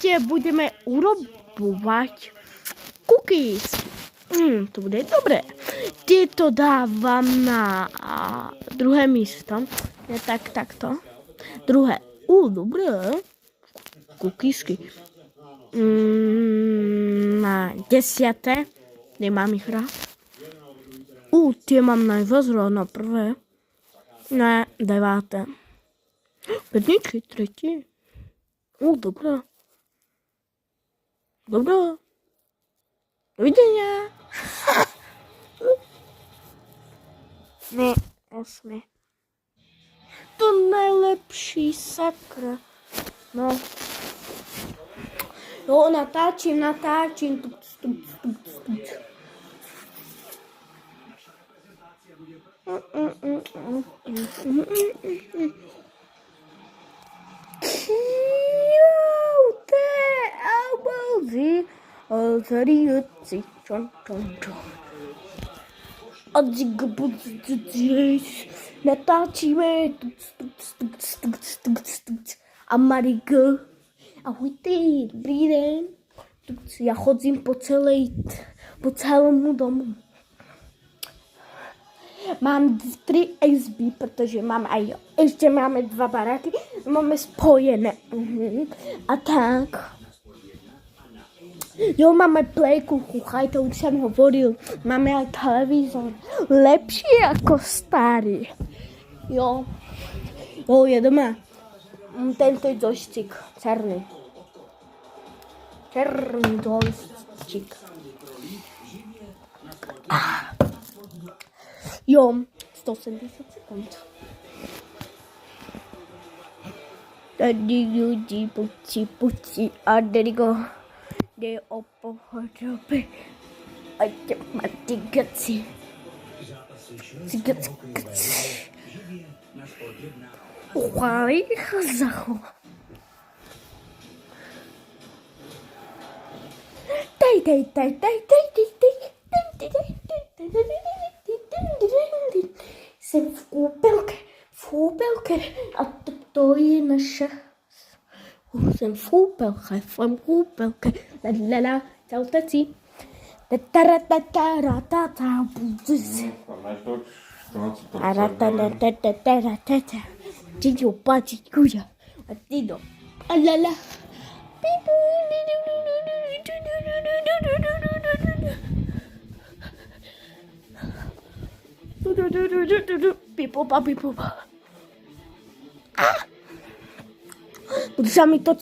ešte budeme urobovať cookies. To bude dobré. Tieto dávam na druhé místo. Takto. Druhé. Dobré. Cookiesky. Na 10. Nemám ich rád. Tie mám najviac rád na prvé. Na 9. Pedničky, 3. Dobré. Dovidenia. Ne, 8. To najlepší, sakra. No. Jo, natáčim. Natáčíme. A Marigo. Ahojte, dobrý den. Ja chodzím po celému domu. Mám 3 SB, protože ešte máme 2 baráky, máme spojené. A tak. Jo, máme playku, to už jsem hovoril. Máme aj televízor. Lepší ako starý. Jo, jedeme. Tento joystick, černý joystick. Jo, 170 sekund. Tady ľudí, puci, a Derigo jde o pohodobě a tematigaci. Uchválí zacho. Jsem v koupelke a to je naše. Jsem v koupelke, la, čau taci. Tidio, pati, kuja, atido, alala. Pipopa. Budu sa mi to